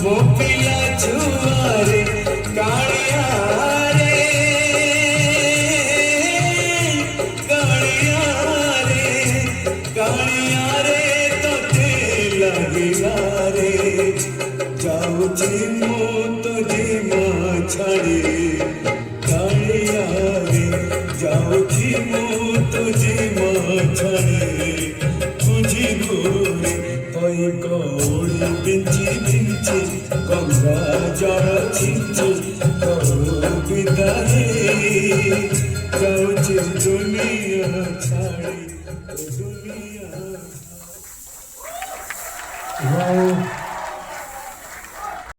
ମୋ ପିଲା ଛୁଆରେ କାଳିଆରେ କାଳିଆରେ କାଳିଆରେ ତତେ ଲାଗିଲାରେ ଯାଉଛି ମୁଁ ତ ଜିମା ଛାଡ଼ି କାଳିଆରେ ଯାଉଛି ମୁଁ ତ ଜିମା ଛାଡ଼ି ବୁଝି ଘୁରେ ତଇ କଉଡ଼ି ବିଞ୍ଚି ବିଞ୍ଚି ଗଙ୍ଗା ଜଳ ଛିଞ୍ଚି କରୁ ବିଦାଏ ଯାଉଛି ଦୁନିଆ ଛାଡ଼ି।